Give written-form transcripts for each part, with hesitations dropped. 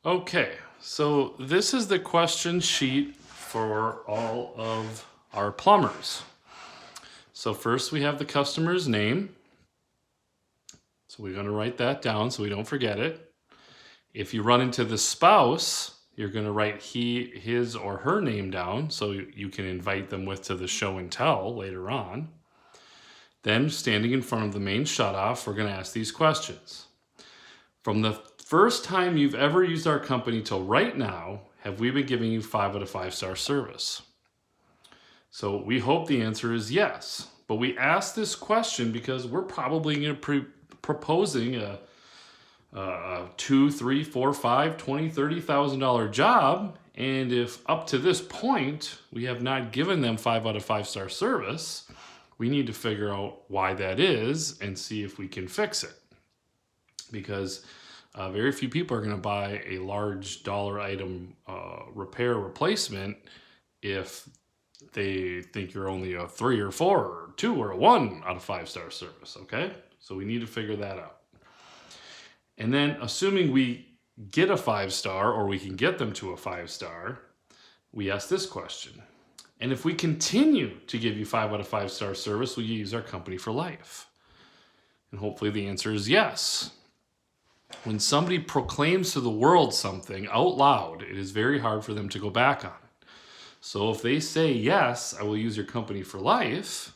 Okay, so this is the question sheet for all of our plumbers. So first we have the customer's name. So we're going to write that down so we don't forget it. If you run into the spouse, you're going to write his or her name down so you can invite them to the show and tell later on. Then, standing in front of the main shutoff, we're going to ask these questions. From the first time you've ever used our company till right now, have we been giving you 5 out of 5-star service? So we hope the answer is yes. But we ask this question because we're probably going to proposing a $2, $3, $4, $5, $20, $30,000 job. And if up to this point we have not given them 5 out of 5-star service, we need to figure out why that is and see if we can fix it. Because very few people are going to buy a large dollar item repair replacement if they think you're only a 3 or 4 or 2 or a 1 out of 5-star service, okay? So we need to figure that out. And then assuming we get a 5-star or we can get them to a 5-star, we ask this question. And if we continue to give you 5 out of 5-star service, will you use our company for life? And hopefully the answer is yes. When somebody proclaims to the world something out loud, it is very hard for them to go back on it. So if they say, yes, I will use your company for life,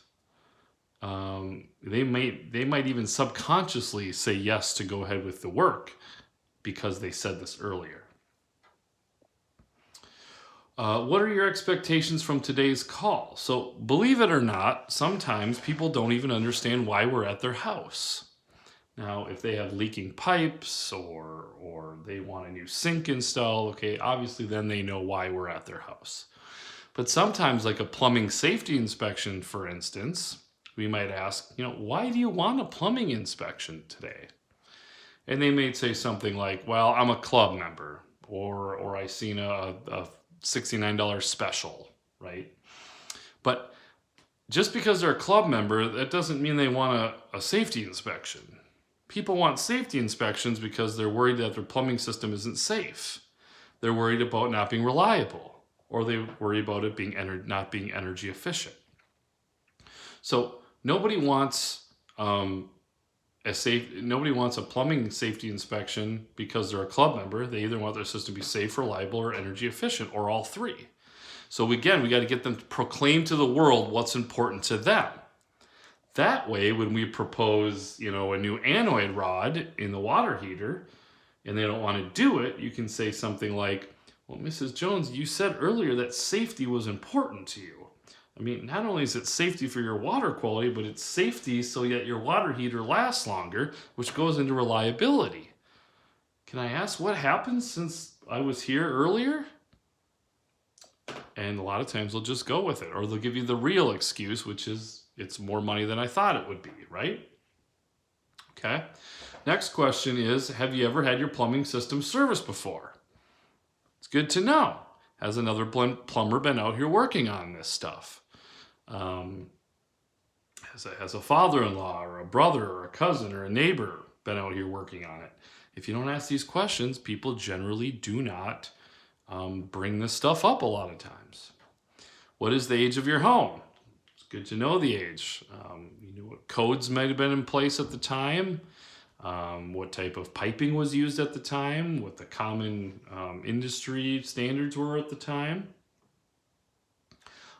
they might even subconsciously say yes to go ahead with the work because they said this earlier. What are your expectations from today's call? So believe it or not, sometimes people don't even understand why we're at their house. Now, if they have leaking pipes or they want a new sink installed, okay, obviously then they know why we're at their house. But sometimes, like a plumbing safety inspection, for instance, we might ask, why do you want a plumbing inspection today? And they may say something like, well, I'm a club member, or I seen a $69 special, right? But just because they're a club member, that doesn't mean they want a safety inspection. People want safety inspections because they're worried that their plumbing system isn't safe. They're worried about not being reliable, or they worry about it not being energy efficient. So nobody wants nobody wants a plumbing safety inspection because they're a club member. They either want their system to be safe, reliable, or energy efficient, or all three. So again, we got to get them to proclaim to the world what's important to them. That way, when we propose, a new anoid rod in the water heater, and they don't want to do it, you can say something like, well, Mrs. Jones, you said earlier that safety was important to you. I mean, not only is it safety for your water quality, but it's safety so that your water heater lasts longer, which goes into reliability. Can I ask what happened since I was here earlier? And a lot of times they'll just go with it, or they'll give you the real excuse, which is it's more money than I thought it would be, right? Okay. Next question is, have you ever had your plumbing system serviced before? It's good to know. Has another plumber been out here working on this stuff? Has a father-in-law or a brother or a cousin or a neighbor been out here working on it? If you don't ask these questions, people generally do not bring this stuff up a lot of times. What is the age of your home? It's good to know the age. What codes might have been in place at the time, what type of piping was used at the time, what the common industry standards were at the time.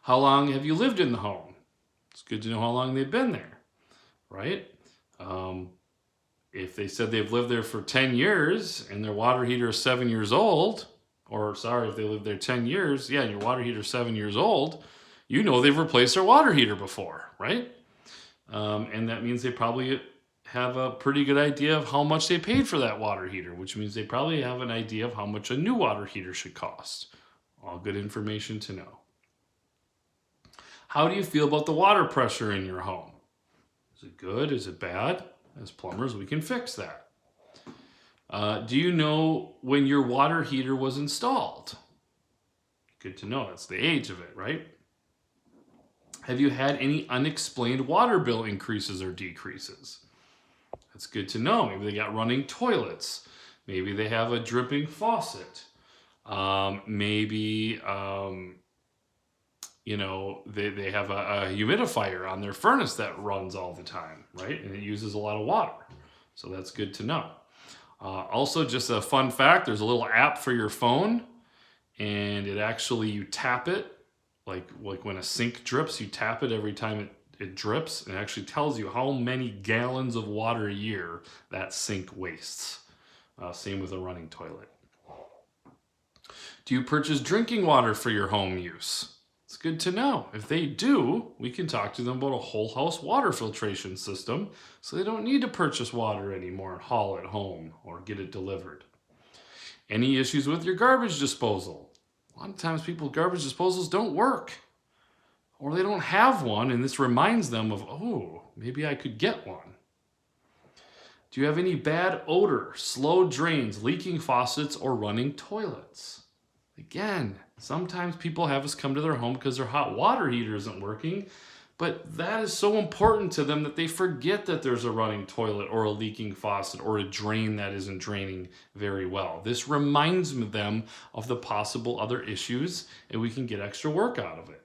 How long have you lived in the home? It's good to know how long they've been there, right? If they said they've lived there for 10 years and their water heater is 7 years old, if they lived there 10 years, and your water heater is 7 years old, they've replaced their water heater before, right? And that means they probably have a pretty good idea of how much they paid for that water heater, which means they probably have an idea of how much a new water heater should cost. All good information to know. How do you feel about the water pressure in your home? Is it good? Is it bad? As plumbers, we can fix that. Do you know when your water heater was installed? Good to know. That's the age of it, right? Have you had any unexplained water bill increases or decreases? That's good to know. Maybe they got running toilets. Maybe they have a dripping faucet. Maybe, you know, they have a humidifier on their furnace that runs all the time, right? And it uses a lot of water. So that's good to know. Also, just a fun fact, there's a little app for your phone, and it actually, you tap it, like when a sink drips, you tap it every time it drips, and it actually tells you how many gallons of water a year that sink wastes. Same with a running toilet. Do you purchase drinking water for your home use? It's good to know. If they do, we can talk to them about a whole house water filtration system so they don't need to purchase water anymore and haul it home or get it delivered. Any issues with your garbage disposal? A lot of times people's garbage disposals don't work, or they don't have one, and this reminds them of, oh, maybe I could get one. Do you have any bad odor, slow drains, leaking faucets, or running toilets? Again, sometimes people have us come to their home because their hot water heater isn't working, but that is so important to them that they forget that there's a running toilet or a leaking faucet or a drain that isn't draining very well. This reminds them of the possible other issues, and we can get extra work out of it.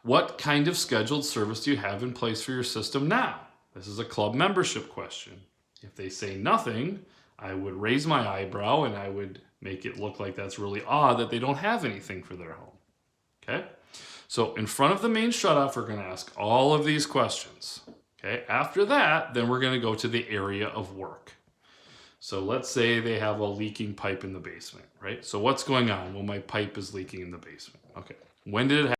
What kind of scheduled service do you have in place for your system now? This is a club membership question. If they say nothing, I would raise my eyebrow and I would make it look like that's really odd that they don't have anything for their home. Okay? So in front of the main shutoff, we're going to ask all of these questions. Okay? After that, then we're going to go to the area of work. So let's say they have a leaking pipe in the basement, right? So what's going on? Well, my pipe is leaking in the basement. Okay. When did it happen?